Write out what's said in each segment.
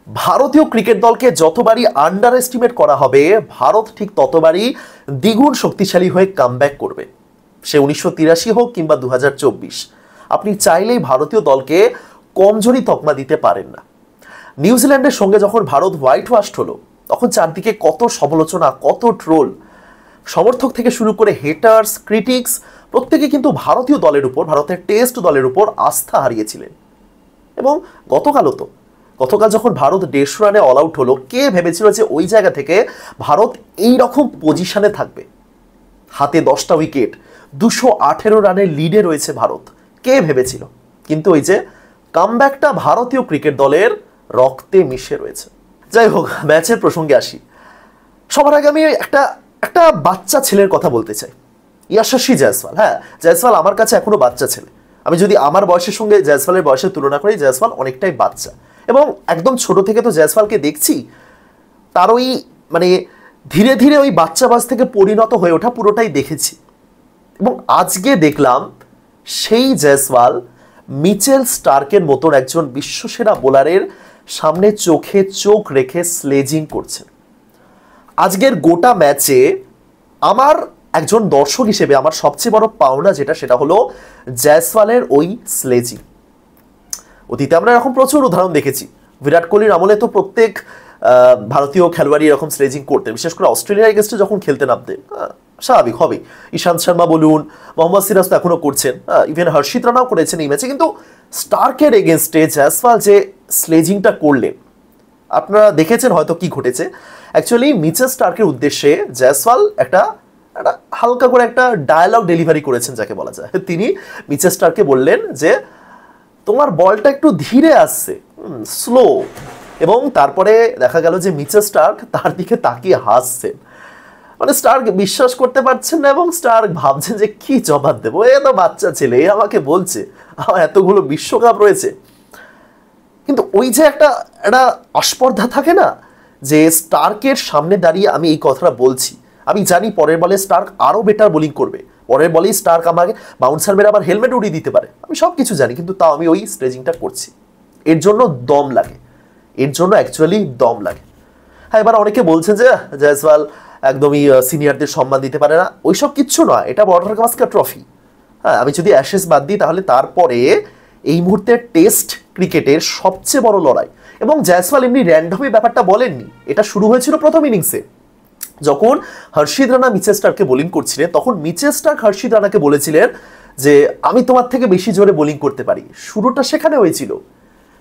ভারতীয় ক্রিকেট দলকে যতবারই আন্ডার এস্টিমেট করা হবে, ভারত ঠিক ততবারই দ্বিগুণ শক্তিশালী হয়ে কামব্যাক করবে। সে 1983 হোক কিংবা 2024, আপনি চাইলেই ভারতীয় দলকে কমজোরি তকমা দিতে পারেন না। নিউজিল্যান্ডের সঙ্গে যখন ভারত হোয়াইট ওয়াশ হলো, তখন চারদিকে কত সমালোচনা, কত ট্রোল, সমর্থক থেকে শুরু করে হেটার্স, ক্রিটিক্স, প্রত্যেকে কিন্তু ভারতীয় দলের উপর, ভারতের টেস্ট দলের উপর আস্থা হারিয়েছিলেন। এবং গতকাল যখন ভারত 150 রানে অল আউট হলো, কে ভেবেছিল যে ওই জায়গা থেকে ভারত এই রকম পজিশনে থাকবে? হাতে 10টা উইকেট, 218 রানের লিডে রয়েছে ভারত, কে ভেবেছিল? কিন্তু ওই যে কামব্যাকটা ভারতীয় ক্রিকেট দলের রক্তে মিশে রয়েছে। যাই হোক, ম্যাচের প্রসঙ্গে আসি। সবার আগে আমি একটা বাচ্চা ছেলের কথা বলতে চাই, ইয়াশস্বী জয়সওয়াল। হ্যাঁ, জয়সওয়াল আমার কাছে এখনো বাচ্চা ছেলে। আমি যদি আমার বয়সের সঙ্গে জয়সওয়ালের বয়সের তুলনা করি, জয়সওয়াল অনেকটাই বাচ্চা। এবং একদম ছোট থেকে তো জয়সওয়ালকে দেখছি, তার ওই মানে ধীরে ধীরে ওই বাচ্চাবাজ থেকে পরিণত হয়ে ওঠা পুরোটাই দেখেছি। এবং আজকে দেখলাম সেই জয়সওয়াল মিচেল স্টার্কের মতন একজন বিশ্বসেরা বোলারের সামনে চোখে চোখ রেখে স্লেজিং করছেন। আজকের গোটা ম্যাচে আমার একজন দর্শক হিসেবে আমার সবচেয়ে বড় পাওনা সেটা হলো জয়সওয়ালের ওই স্লেজিং। অতীতে আমরা এরকম প্রচুর উদাহরণ দেখেছি। বিরাট কোহলির আমলে তো প্রত্যেক ভারতীয় খেলোয়াড়ই এরকম স্লেজিং করতেন, বিশেষ করে অস্ট্রেলিয়ার এগেন্স্টে যখন খেলতে নামতেন। স্বাভাবিক হবে, ইশান্ত শর্মা বলুন, মোহাম্মদ সিরাজ তো এখনো করছেন, ইভেন হর্ষিত রানাও করেছেন এই ম্যাচে। কিন্তু স্টার্কের এগেনস্টে জয়সওয়াল যে স্লেজিংটা করলেন, আপনারা দেখেছেন হয়তো কি ঘটেছে। অ্যাকচুয়ালি মিচেল স্টার্কের উদ্দেশ্যে জয়সওয়াল একটা হালকা করে একটা ডায়ালগ ডেলিভারি করেছেন, যাকে বলা যায়। তিনি মিচেল স্টার্ককে বললেন যে তোমার বলটা একটু ধীরে আসছে, স্লো। এবং তারপরে দেখা গেল যে মিচেল স্টার্ক তার দিকে তাকিয়ে হাসছেন। মানে স্টার্ক বিশ্বাস করতে পারছেন না, এবং স্টার্ক ভাবছেন যে কি জবাব দেবো, এ তো বাচ্চা ছেলে, এ আমাকে বলছে আমার এতগুলো বিশ্বকাপ রয়েছে। কিন্তু ওই যে একটা আস্পর্ধা থাকে না, যে স্টার্কের সামনে দাঁড়িয়ে আমি এই কথাটা বলছি, আমি জানি পরের বলে স্টার্ক আরও বেটার বোলিং করবে, পরের বলেই স্টার্ক আমাকে বাউন্সার মেরে আবার হেলমেট উড়িয়ে দিতে পারে, আমি সব কিছু জানি, কিন্তু তাও আমি ওই স্লেজিংটা করছি। এর জন্য দম লাগে, এর জন্য অ্যাকচুয়ালি দম লাগে। হ্যাঁ, এবার অনেকে বলছেন যে জয়সওয়াল একদমই সিনিয়রদের সম্মান দিতে পারে না, ওইসব কিচ্ছু নয়, এটা বর্ডার গাভাস্কার ট্রফি। হ্যাঁ, আমি যদি অ্যাশেজ বাদ দিই, তাহলে তারপরে এই মুহূর্তে টেস্ট ক্রিকেটের সবচেয়ে বড় লড়াই। এবং জয়সওয়াল এমনি র্যান্ডমই ব্যাপারটা বলেননি, এটা শুরু হয়েছিল প্রথম ইনিংসে, যখন হর্ষিত রানা মিচেল স্টার্ককে বোলিং করছিলেন। তখন মিচেল স্টার্ক হর্ষিত রানাকে বলেছিলেন যে আমি তোমার থেকে বেশি জোরে বোলিং করতে পারি। শুরুটা সেখানে হয়েছিল,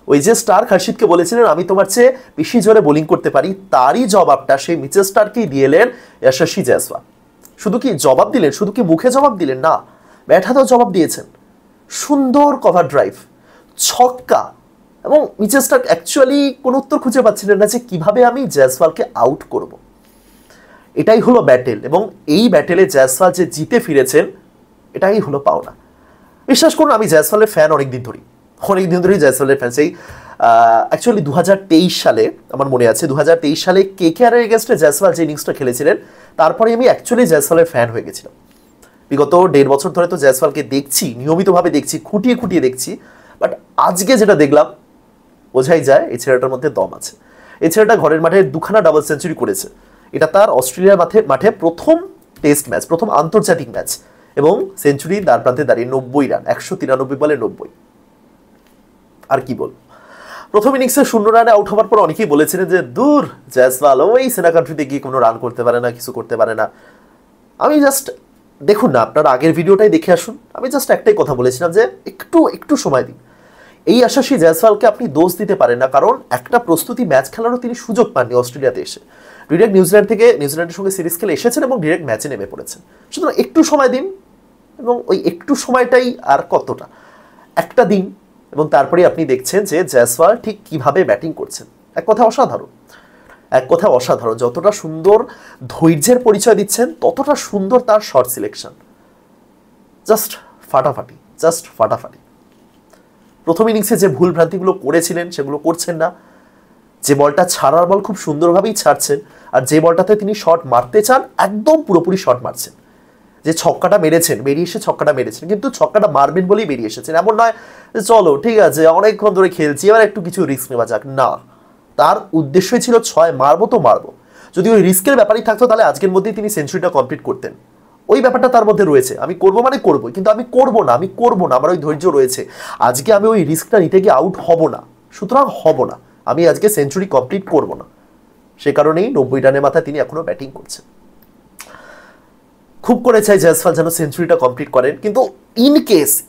ওই যে স্টার্ক হর্ষিতকে বলেছিলেন আমি তোমার চেয়ে বেশি জোরে বোলিং করতে পারি, তারই জবাবটা সেই মিচেল স্টার্ককেই দিয়ে এলেন ইয়াশস্বী জয়সওয়াল। শুধু কি জবাব দিলেন, শুধু কি মুখে জবাব দিলেন না, ব্যাট হাতেও জবাব দিয়েছেন। সুন্দর কভার ড্রাইভ, ছক্কা। এবং মিচেল স্টার্ক অ্যাকচুয়ালি কোনো উত্তর খুঁজে পাচ্ছিলেন না যে কিভাবে আমি জয়সওয়ালকে আউট করব। এটাই হলো ব্যাটেল, এবং এই ব্যাটেলে জয়সওয়াল যে জিতে ফিরেছেন, এটাই হলো পাওনা। বিশ্বাস করুন, আমি জয়সওয়ালের ফ্যান অনেকদিন ধরেই জয়সওয়ালের ফ্যান। সেই অ্যাকচুয়ালি 2023 সালে আমার মনে আছে, 2023 সালে কেকেআরের এগেনস্টে জয়সওয়াল যে ইনিংসটা খেলেছিলেন, তারপরে আমি অ্যাকচুয়ালি জয়সওয়ালের ফ্যান হয়ে গেছিলাম। বিগত 1.5 বছর ধরে তো জয়সওয়ালকে দেখছি, নিয়মিতভাবে দেখছি, খুঁটিয়ে দেখছি। বাট আজকে যেটা দেখলাম, বোঝাই যায় এই ছেলেটার মধ্যে দম আছে। এই ছেলেটা ঘরের মাঠে 2খানা ডাবল সেঞ্চুরি করেছে। এটা তার অস্ট্রেলিয়ার মাঠে প্রথম টেস্ট ম্যাচ, প্রথম আন্তর্জাতিক ম্যাচ, এবং সেঞ্চুরি দ্বার প্রান্তে দাঁড়িয়ে 90 রান, 193 বলে 90। আর কি বল, প্রথম ইনিংসে 0 রানে আউট হওয়ার পর অনেকেই বলেছিলেন যে দূর, জয়সওয়াল ওই সেনা কান্ট্রিতে গিয়ে কোনো রান করতে পারে না, কিছু করতে পারে না। আমি জাস্ট দেখুন না, আপনার আগের ভিডিওটাই দেখে আসুন, আমি জাস্ট একটাই কথা বলেছিলাম যে একটু সময় দিন। এই ইয়াশস্বী জয়সওয়ালকে আপনি দোষ দিতে পারেন না, কারণ একটা প্রস্তুতি ম্যাচ খেলারও তিনি সুযোগ পাননি অস্ট্রেলিয়াতে এসে। ডিরেক্ট নিউজিল্যান্ডের সঙ্গে সিরিজ খেলে এসেছেন এবং ডিরেক্ট ম্যাচে নেমে পড়েছেন। সুতরাং একটু সময় দিন, এবং ওই একটু সময়টাই আর কতটা, একটা দিন, এবং তারপরে আপনি দেখছেন যে জয়সওয়াল ঠিক কিভাবে ব্যাটিং করছেন। এক কথা অসাধারণ। যতটা সুন্দর ধৈর্যের পরিচয় দিচ্ছেন, ততটা সুন্দর তার শর্ট সিলেকশন। জাস্ট ফাটাফাটি। প্রথম ইনিংসে যে ভুল ভ্রান্তিগুলো করেছিলেন, সেগুলো করছেন না। যে বলটা ছাড়ার বল খুব সুন্দরভাবেই ছাড়ছেন, আর যে বলটাতে তিনি শট মারতে চান, একদম পুরোপুরি শট মারছেন। যে ছক্কাটা মেরেছেন, বেরিয়ে এসে ছক্কাটা মেরেছেন, কিন্তু ছক্কাটা মারবেন বলেই বেরিয়ে এসেছেন। এমন নয় যে চলো ঠিক আছে অনেকক্ষণ ধরে খেলছি, এবার একটু কিছু রিস্ক নেওয়া যাক, না, তার উদ্দেশ্যই ছিল 6 মারবো তো মারবো। যদি ওই রিস্কের ব্যাপারই থাকতো তাহলে আজকের মধ্যেই তিনি সেঞ্চুরিটা কমপ্লিট করতেন। ওই ব্যাপারটা তার মধ্যে রয়েছে, আমি করবো মানে করবো, কিন্তু আমি করবো না, আমার ওই ধৈর্য রয়েছে। আজকে আমি ওই রিস্কটা নিতে গিয়ে আউট হব না, সুতরাং হব না, আমি আজকে সেঞ্চুরি কমপ্লিট করব না। সে কারণেই 90 রানের মাথায় তিনি এখনো ব্যাটিং করছেন। খুব করে চাই জয়সওয়াল যেন সেঞ্চুরিটা কমপ্লিট করেন, কিন্তু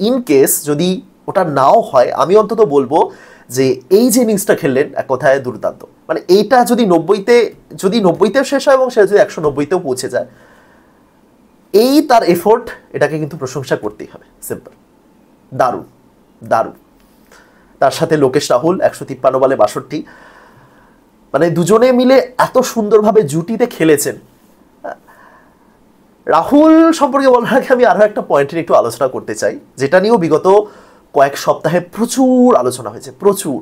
ইন কেস যদি ওটা নাও হয়, আমি অন্তত বলবো যে এই যে ইনিংসটা খেললেন এক কথায় দুর্দান্ত। মানে এইটা যদি 90-তেও শেষ হয় এবং সে যদি 190-তেও পৌঁছে যায়, এই তার এফোর্ট, এটাকে কিন্তু প্রশংসা করতেই হবে। সিম্পল, দারুণ দারুণ। তার সাথে লোকেশ রাহুল 153 বলে 62, মানে দুজনে মিলে এত সুন্দরভাবে জুটিতে খেলেছেন। রাহুল সম্পর্কে বলার আগে আমি আরো একটা পয়েন্টের একটু আলোচনা করতে চাই, যেটা নিয়েও বিগত কয়েক সপ্তাহে প্রচুর আলোচনা হয়েছে, প্রচুর।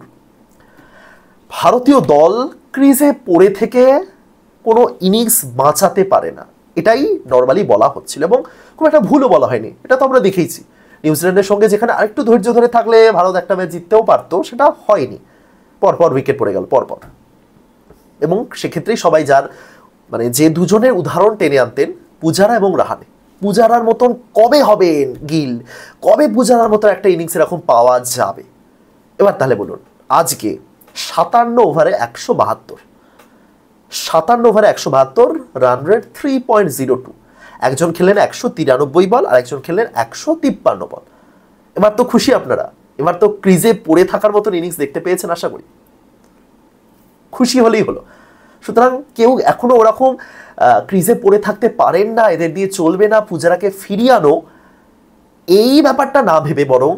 ভারতীয় দল ক্রিজে পড়ে থেকে কোনো ইনিংস বাঁচাতে পারে না, এটাই নর্মালি বলা হচ্ছিল এবং খুব একটা ভুলও বলা হয়নি। এটা তো আমরা দেখেইছি, নিউজিল্যান্ডের সঙ্গে যেখানে আরেকটু ধৈর্য ধরে থাকলে ভারত একটা ম্যাচ জিততেও পারতো, সেটা হয়নি, পরপর উইকেট পড়ে গেল পরপর। এবং সেক্ষেত্রেই সবাই যার মানে যে দুজনের উদাহরণ টেনে আনতেন, পূজারা এবং রাহানে, পূজারার মতন কবে হবেন গিল, কবে পূজারার মতন একটা ইনিংস এরকম পাওয়া যাবে। এবার তাহলে বলুন, আজকে 57 ওভারে 172 রান রেট 3.02, একজন খেললেন 193 বল আর একজন খেললেন 153 বল। এবার তো খুশি আপনারা, এবার তো ক্রিজে পড়ে থাকার মতন ইনিংস দেখতে পেয়েছেন, আশা করি খুশি হলেই হলো। সুতরাং কেউ এখনো ওরকম ক্রিজে পড়ে থাকতে পারেন না, এদের দিয়ে চলবে না, পূজারাকে ফিরিয়ে আনো, এই ব্যাপারটা না ভেবে বরং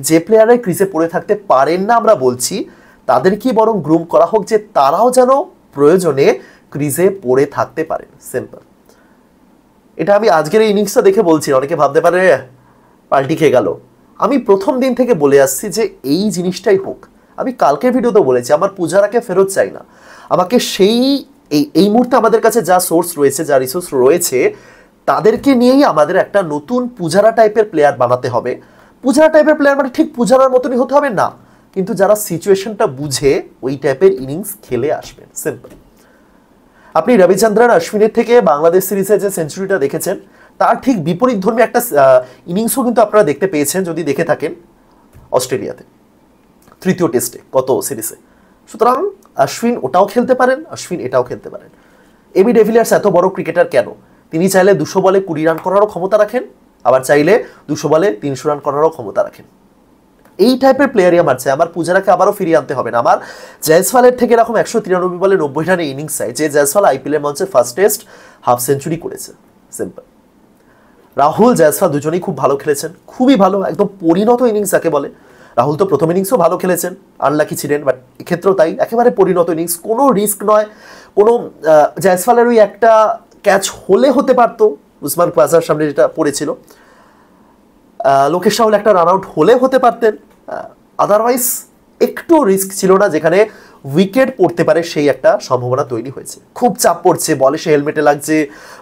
যে প্লেয়াররা ক্রিজে পড়ে থাকতে পারেন না আমরা বলছি, তাদেরকে বরং গ্রুম করা হোক যে তারাও যেন প্রয়োজনে ক্রিজে পড়ে থাকতে পারেন। সিম্পল। এটা আমি আজকের এই ইনিংসটা দেখে বলছি, অনেকে ভাবতে পারে পাল্টি খেয়ে গেল। আমি প্রথম দিন থেকে বলে আসছি যে এই জিনিসটাই হোক। আমি কালকের ভিডিওতেও বলেছি, আমার পূজারাকে ফেরত চাই না, আমাকে সেই এই মুহূর্তে আমাদের কাছে যা সোর্স রয়েছে, যা রিসোর্স রয়েছে, তাদেরকে নিয়েই আমাদের একটা নতুন পূজারা টাইপের প্লেয়ার বানাতে হবে। পূজারা টাইপের প্লেয়ার মানে ঠিক পূজারার মতনই হতে হবে না, কিন্তু যারা সিচুয়েশনটা বুঝে ওই টাইপের ইনিংস খেলে আসবেন। সিম্পল। আপনি রবিচন্দ্রন অশ্বিনের থেকে বাংলাদেশ সিরিজে যে সেঞ্চুরিটা দেখেছেন, তার ঠিক বিপরীত ধর্মী একটা ইনিংসও কিন্তু আপনারা দেখতে পেয়েছেন যদি দেখে থাকেন অস্ট্রেলিয়াতে, তৃতীয় টেস্টে কত সিরিজে। সুতরাং অশ্বিন ওটাও খেলতে পারেন, অশ্বিন এটাও খেলতে পারেন। এবি ডেভিলিয়ার্স এত বড় ক্রিকেটার কেন? তিনি চাইলে 200 বলে 20 রান করারও ক্ষমতা রাখেন, আবার চাইলে 200 বলে 300 রান করারও ক্ষমতা রাখেন। এই টাইপের প্লেয়ারই আমার চাই। আমার পূজারাকে আবারও ফিরিয়ে আনতে হবে না। আমার জয়সওয়ালের থেকে এরকম 193 বলে 90 রানের ইনিংস চাই, যে জয়সওয়াল আইপিএলের মঞ্চে ফার্স্ট টেস্ট হাফ সেঞ্চুরি করেছে। সিম্পল। রাহুল জয়সওয়াল দুজনেই খুব ভালো খেলেছেন, খুবই ভালো, একদম পরিণত ইনিংস যাকে বলে। রাহুল তো প্রথম ইনিংসও ভালো খেলেছেন, আনলাকি ছিলেন, বাট এক্ষেত্রেও তাই, একেবারে পরিণত ইনিংস, কোনো রিস্ক নয়, কোনো জয়সওয়ালের ওই একটা ক্যাচ হলে হতে পারতো, উসমান খোয়াজার সামনে যেটা পড়েছিল, লোকেশ রাহুল একটা রান আউট হলে হতে পারতেন, আদারওয়াইজ একটু রিস্ক ছিল না, যেখানে উইকেট পড়তে পারে সেই একটা সম্ভাবনা তৈরি হয়েছে। খুব চাপ পড়ছে, বলে সে হেলমেটে লাগছে,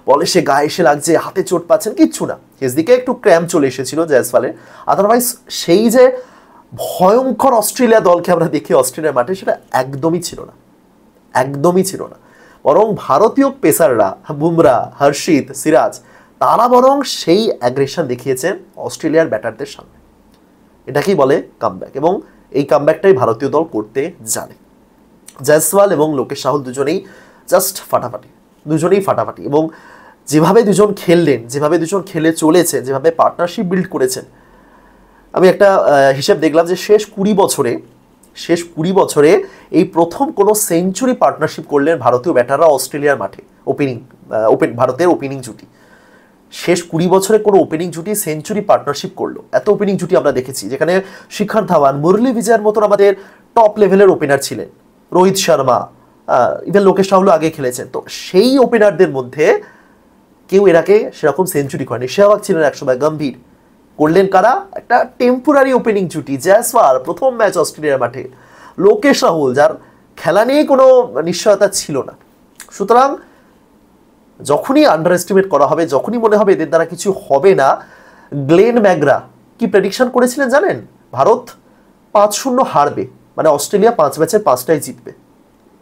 বলে সে গায়ে এসে লাগছে, হাতে চোট পাচ্ছেন, কিচ্ছু না, সেদিকে একটু ক্র্যাম্প চলে এসেছিল জয়সওয়ালের। আদারওয়াইজ সেই যে ভয়ঙ্কর অস্ট্রেলিয়া দলকে আমরা দেখি অস্ট্রেলিয়ার মাঠে, সেটা একদমই ছিল না, একদমই ছিল না। বরং ভারতীয় পেসাররা বুমরা, হর্ষিত, সিরাজ, তারা বরং সেই অ্যাগ্রেশন দেখিয়েছেন অস্ট্রেলিয়ার ব্যাটারদের সামনে। এটাকেই বলে কামব্যাক, এবং এই কামব্যাকটাই ভারতীয় দল করতে জানে। জয়সওয়াল এবং লোকেশ রাহুল দুজনেই জাস্ট ফাটাফাটি, দুজনেই ফাটাফাটি। এবং যেভাবে দুজন খেললেন, যেভাবে দুজন খেলে চলেছে, যেভাবে পার্টনারশিপ বিল্ড করেছেন, আমি একটা হিসেব দেখলাম যে শেষ 20 বছরে এই প্রথম কোনো সেঞ্চুরি পার্টনারশিপ করলেন ভারতীয় ব্যাটাররা অস্ট্রেলিয়ার মাঠে। ভারতের ওপেনিং জুটি শেষ 20 বছরে কোনো ওপেনিং জুটি সেঞ্চুরি পার্টনারশিপ করলো। এত ওপেনিং জুটি আমরা দেখেছি, যেখানে শিখর ধাওয়ান, মুরলী বিজয়ের মতন আমাদের টপ লেভেলের ওপেনার ছিলেন, রোহিত শর্মা, ইভেন লোকেশ রাহুলও আগে খেলেছেন। তো সেই ওপেনারদের মধ্যে কেউ এর আগে সেরকম সেঞ্চুরি করেনি। সেহবাগ ছিলেন একসময়, গম্ভীর করলেন কারা? একটা টেম্পোরারি ওপেনিং জুটি, জয়সওয়াল প্রথম ম্যাচ অস্ট্রেলিয়ার মাঠে, লোকেশ রাহুল যার খেলা নিয়ে কোনো নিশ্চয়তা ছিল না। সুতরাং যখনই আন্ডার এস্টিমেট করা হবে, যখনই মনে হবে এদের দ্বারা কিছু হবে না, গ্লেন ম্যাকগ্রা কি প্রেডিকশন করেছিলেন জানেন? ভারত 5-0 হারবে, মানে অস্ট্রেলিয়া 5 ম্যাচের 5টাই জিতবে।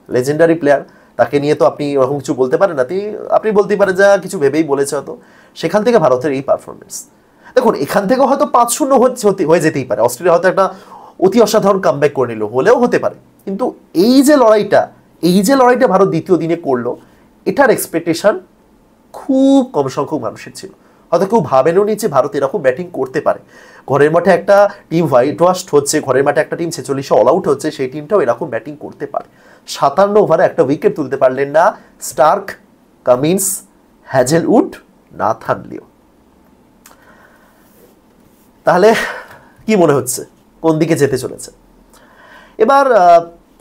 লেজেন্ডারি প্লেয়ার, তাকে নিয়ে তো আপনি ওরকম কিছু বলতে পারেন না। আপনি বলতেই পারেন যা কিছু ভেবেই বলেছে হয়তো, সেখান থেকে ভারতের এই পারফরমেন্স। দেখুন এখান থেকে হয়তো 5-0 হয়ে যেতেই পারে, অস্ট্রেলিয়া হয়তো একটা অতি অসাধারণ কামব্যাক করে নিল, হলেও হতে পারে, কিন্তু এই যে লড়াইটা ভারত দ্বিতীয় দিনে করলো, এটার এক্সপেকটেশন খুব কম সংখ্যক মানুষের ছিল। হয়তো কেউ ভাবেনও নি যে ভারত এরকম ব্যাটিং করতে পারে। ঘরের মাঠে একটা টিম হোয়াইট ওয়াশড হচ্ছে, ঘরের মাঠে একটা টিম 46-এ অল আউট হচ্ছে, সেই টিমটাও এরকম ব্যাটিং করতে পারে। 57 ওভারে একটা উইকেট তুলতে পারলেন না স্টার্ক, কামিন্স, হ্যাজেলউড, নাথান লিও। তাহলে কি মনে হচ্ছে কোন দিকে যেতে চলেছে? এবার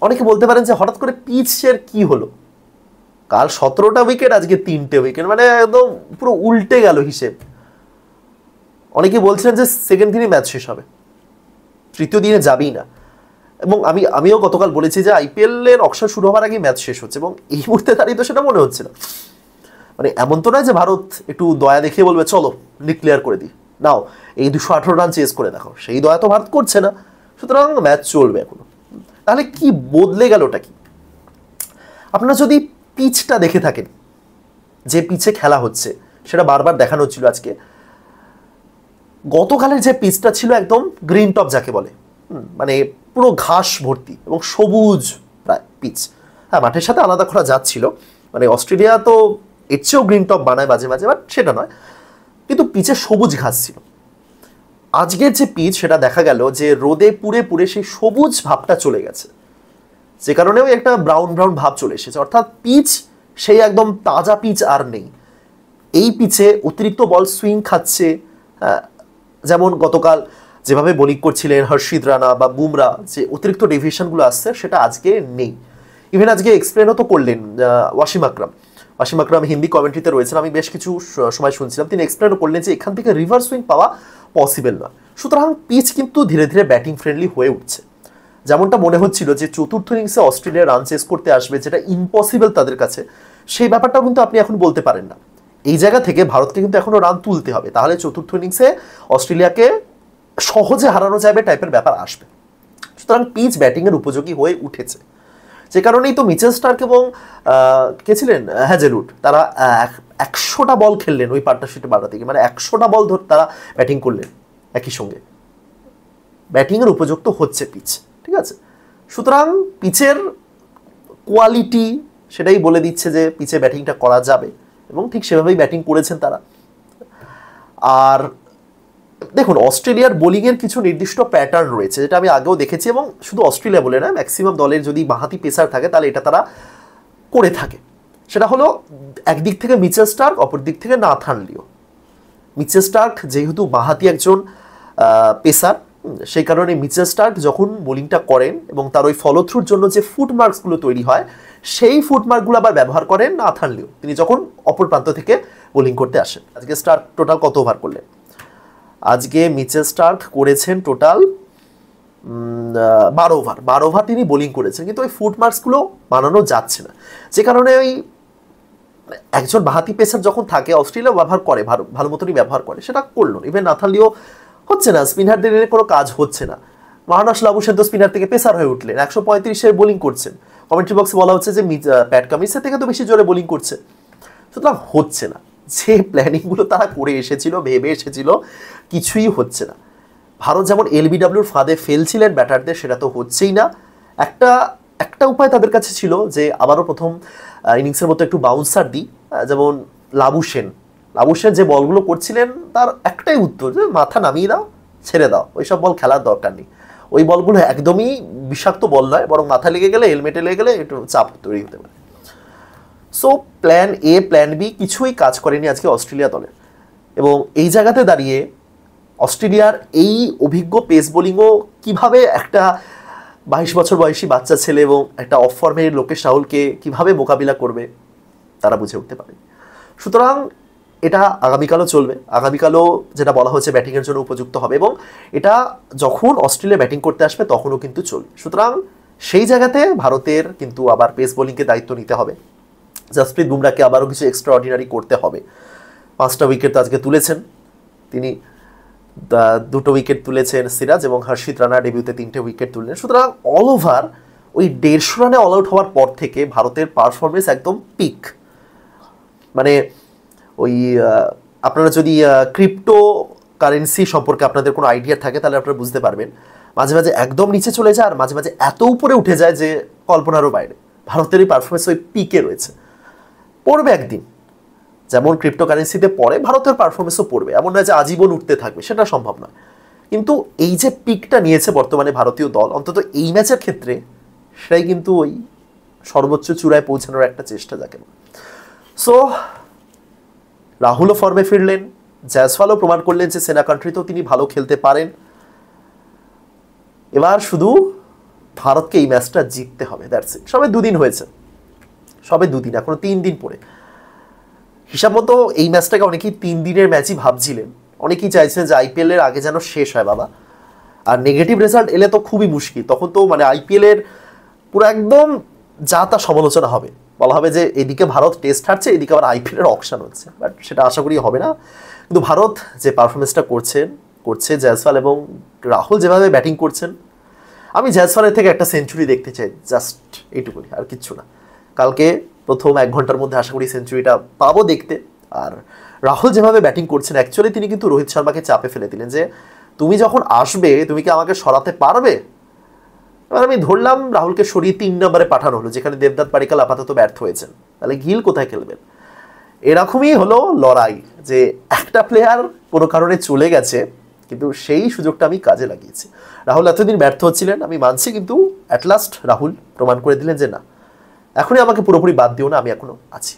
অনেকে বলতে পারেন যে হঠাৎ করে পিচের কি হলো, কাল 17টা উইকেট, আজকে 3টে উইকেট, মানে একদম পুরো উল্টে গেল হিসেব। অনেকে বলছেন যে সেকেন্ড দিনে ম্যাচ শেষ হবে, তৃতীয় দিনে যাবেই না। এবং আমিও গতকাল বলেছি যে আইপিএল এর অকশন শুরু হওয়ার আগে ম্যাচ শেষ হচ্ছে, এবং এই মুহূর্তে দাঁড়িয়ে তো সেটা মনে হচ্ছে না। মানে এমন তো নয় যে ভারত একটু দয়া দেখিয়ে বলবে চলো ডিক্লেয়ার করে দিই, নাও এই 218 রান চেস করে দেখো, সেই দয়া তো ভারত করছে না। সুতরাং ম্যাচ চলবে এখনো। তাহলে কি বদলে গেলটা কি? আপনারা যদি পিচটা দেখে থাকেন, যে পিচে খেলা হচ্ছে, সেটা বারবার দেখানো হচ্ছিল আজকে। গতকালের যে পিচটা ছিল একদম গ্রিন টপ যাকে বলে, মানে পুরো ঘাস ভর্তি এবং সবুজ প্রায় পিচ। হ্যাঁ, মাঠের সাথে আলাদা করা যাচ্ছিল, মানে অস্ট্রেলিয়া তো এর চেয়েও গ্রিন টপ বানায় মাঝে মাঝে, বাট সেটা নয়, কিন্তু পিচে সবুজ ঘাস ছিল। আজকের যে পিচ সেটা দেখা গেল যে রোদে পুড়ে পুড়ে সেই সবুজ ভাবটা চলে গেছে, যে কারণে ওই একটা ব্রাউন ব্রাউন ভাব চলে এসেছে। অর্থাৎ পিচ সেই একদম তাজা পিচ আর নেই। এই পিচে অতিরিক্ত বল সুইং খাচ্ছে, যেমন গতকাল যেভাবে বোলিং করছিলেন হর্ষিত রানা বা বুমরা, যে অতিরিক্ত ডেভিয়েশনগুলো আসছে সেটা আজকে নেই। ইভেন আজকে এক্সপ্লেনও তো করলেন ওয়াসিম আকরাম হিন্দি কমেন্ট্রিতে রয়েছেন, আমি বেশ কিছু সময় শুনছিলাম, তিনি এক্সপ্লেনও করলেন যে এখান থেকে রিভার্স সুইং পাওয়া পসিবল নয়। সুতরাং পিচ কিন্তু ধীরে ধীরে ব্যাটিং ফ্রেন্ডলি হয়ে উঠছে। যেমনটা মনে হচ্ছিল যে চতুর্থ ইনিংসে অস্ট্রেলিয়া রান চেস করতে আসবে, যেটা ইম্পসিবল তাদের কাছে, সেই ব্যাপারটাও কিন্তু আপনি এখন বলতে পারেন না। এই জায়গা থেকে ভারতকে কিন্তু এখনো রান তুলতে হবে, তাহলে চতুর্থ ইনিংসে অস্ট্রেলিয়াকে সহজে হারানো যাবে টাইপের ব্যাপার আসবে। সুতরাং পিচ ব্যাটিংয়ের উপযোগী হয়ে উঠেছে, যে কারণেই তো মিচেল স্টার্ক এবং কে ছিলেন হ্যাজেলউড, তারা 100টা বল খেললেন ওই পার্টনারশিপে বাড়া থেকে, মানে 100টা বল ধরে তারা ব্যাটিং করলেন একই সঙ্গে। ব্যাটিংয়ের উপযুক্ত হচ্ছে পিচ, ঠিক আছে। সুতরাং পিচের কোয়ালিটি সেটাই বলে দিচ্ছে যে পিচে ব্যাটিংটা করা যাবে, এবং ঠিক সেভাবেই ব্যাটিং করেছেন তারা। আর দেখুন অস্ট্রেলিয়ার বোলিংয়ের কিছু নির্দিষ্ট প্যাটার্ন রয়েছে, যেটা আমি আগেও দেখেছি, এবং শুধু অস্ট্রেলিয়া বলে না, ম্যাক্সিমাম দলের যদি বাঁহাতি পেসার থাকে তাহলে এটা তারা করে থাকে। সেটা হলো একদিক থেকে মিচেল স্টার্ক, অপর দিক থেকে নাথান লিও। মিচেল স্টার্ক যেহেতু বাঁহাতি একজন পেসার, সেই কারণে মিচেল স্টার্ক যখন বোলিংটা করেন এবং তার ওই ফলো থ্রুর জন্য যে ফুটমার্কসগুলো তৈরি হয়, সেই ফুটমার্কগুলো আবার ব্যবহার করেন নাথান লিও, তিনি যখন অপর প্রান্ত থেকে বোলিং করতে আসেন। আজকে স্টার্ক টোটাল কত ওভার করলেন? আজকে মিচেল স্টার্ক করেছেন টোটাল 12 ওভার তিনি বোলিং করেছেন, কিন্তু ওই ফুটমার্কসগুলো বানানো যাচ্ছে না, যে কারণে ওই একজন বাঁহাতি পেসার যখন থাকে অস্ট্রেলিয়া ব্যবহার করে, ভালো মতনই ব্যবহার করে, সেটা করলো। ইভেন নাথান লিও হচ্ছে না, স্পিনারদের এনে কোনো কাজ হচ্ছে না। মহানাস লাবুশেন তো স্পিনার থেকে পেসার হয়ে উঠলেন, 135-এর বোলিং করছেন। কমেন্ট্রি বক্সে বলা হচ্ছে যে প্যাট কামিন্সের থেকে তো বেশি জোরে বোলিং করছে। সুতরাং হচ্ছে না, যে প্ল্যানিংগুলো তারা করে এসেছিল, ভেবে এসেছিল, কিছুই হচ্ছে না। ভারত যেমন এলবিডব্লিউর ফাঁদে ফেলছিলেন ব্যাটারদের, সেটা তো হচ্ছেই না। একটা উপায় তাদের কাছে ছিল যে আবারও প্রথম ইনিংসের মতো একটু বাউন্সার দিই, যেমন লাবুশেন যে বলগুলো করছিলেন তার একটাই উত্তর যে মাথা নামিয়ে দাও, ছেড়ে দাও, ওইসব বল খেলার দরকার নেই। ওই বলগুলো একদমই বিষাক্ত বল নয়, বরং মাথা লেগে গেলে, হেলমেটে লেগে গেলে একটু চাপ তৈরি হতে পারে। So plan A plan B কিছুই কাজ করেনি আজকে অস্ট্রেলিয়া দলের। এবং এই জায়গাতে দাঁড়িয়ে অস্ট্রেলিয়ার এই অভিজ্ঞ পেস বোলিংও কীভাবে একটা 22 বছর বয়সী বাচ্চা ছেলে এবং একটা অফ ফর্মের লোকেশ রাহুলকে কীভাবে মোকাবিলা করবে তারা বুঝে উঠতে পারে। সুতরাং এটা আগামীকালও চলবে, আগামীকালও যেটা বলা হচ্ছে ব্যাটিংয়ের জন্য উপযুক্ত হবে, এবং এটা যখন অস্ট্রেলিয়া ব্যাটিং করতে আসবে তখনও কিন্তু চলবে। সুতরাং সেই জায়গাতে ভারতের কিন্তু আবার পেস বোলিংকে দায়িত্ব নিতে হবে, জসপ্রীত বুমরাকে আবারও কিছু এক্সট্রা অর্ডিনারি করতে হবে। 5টা উইকেট তো আজকে তুলেছেন তিনি, 2টো উইকেট তুলেছেন সিরাজ, এবং হর্ষিত রানা ডেবিউতে 3টে উইকেট তুললেন। সুতরাং অল ওভার ওই 150 রানে অল আউট হওয়ার পর থেকে ভারতের পারফরমেন্স একদম পিক। মানে ওই আপনারা যদি ক্রিপ্টো কারেন্সি সম্পর্কে আপনাদের কোনো আইডিয়া থাকে তাহলে আপনারা বুঝতে পারবেন, মাঝে মাঝে একদম নিচে চলে যায় আর মাঝে মাঝে এত উপরে উঠে যায় যে কল্পনারও বাইরে। ভারতের এই পারফরমেন্স ওই পিকে রয়েছে, পড়বে একদিন, যেমন ক্রিপ্টো কারেন্সিতে পড়ে ভারতের পারফরমেন্সও পড়বে, এমন নয় যে আজীবন উঠতে থাকবে, সেটা সম্ভব নয়। কিন্তু এই যে পিকটা নিয়েছে বর্তমানে ভারতীয় দল, অন্তত এই ম্যাচের ক্ষেত্রে সেটাই কিন্তু ওই সর্বোচ্চ চূড়ায় পৌঁছানোর একটা চেষ্টা যাকে। সো রাহুলও ফর্মে ফিরলেন, জয়সওয়ালও প্রমাণ করলেন যে সেনা কান্ট্রিতেও তিনি ভালো খেলতে পারেন। এবার শুধু ভারতকে এই ম্যাচটা জিততে হবে, দ্যাটস ইট। সবে 2 দিন হয়েছে, সবে 2 দিন, এখনো 3 দিন পরে। হিসাব মতো এই ম্যাচটাকে অনেকেই 3 দিনের ম্যাচই ভাবছিলেন, অনেকেই চাইছেন যে আইপিএল এর আগে যেন শেষ হয় বাবা। আর নেগেটিভ রেজাল্ট এলে তো খুবই মুশকিল, তখন তো মানে আইপিএল এর পুরো একদম যা তা সমালোচনা হবে, বলা হবে যে এদিকে ভারত টেস্ট হারছে, এদিকে আবার আইপিএল এর অকশন হচ্ছে। বাট সেটা আশা করি হবে না। কিন্তু ভারত যে পারফরমেন্সটা করছে জয়সওয়াল এবং রাহুল যেভাবে ব্যাটিং করছেন, আমি জয়সওয়ালের থেকে একটা সেঞ্চুরি দেখতে চাই, জাস্ট এইটুকুনি, আর কিচ্ছু না। কালকে প্রথম 1 ঘন্টার মধ্যে আশা করি সেঞ্চুরিটা পাবো দেখতে। আর রাহুল যেভাবে ব্যাটিং করছেন, অ্যাকচুয়ালি তিনি কিন্তু রোহিত শর্মাকে চাপে ফেলে দিলেন যে তুমি যখন আসবে তুমি কি আমাকে সরাতে পারবে। এবার আমি ধরলাম রাহুলকে সরিয়ে 3 নম্বরে পাঠানো হলো, যেখানে দেবদত্ত পাডিক্কাল আপাতত ব্যর্থ হয়েছেন, তাহলে গিল কোথায় খেলবেন। এরকমই হলো লড়াই, যে একটা প্লেয়ার কোনো কারণে চলে গেছে কিন্তু সেই সুযোগটা আমি কাজে লাগিয়েছি। রাহুল এতদিন ব্যর্থ হচ্ছিলেন আমি মানছি, কিন্তু অ্যাট লাস্ট রাহুল প্রমাণ করে দিলেন যে না, এখনই আমাকে পুরোপুরি বাদ দিও না, আমি এখনো আছি।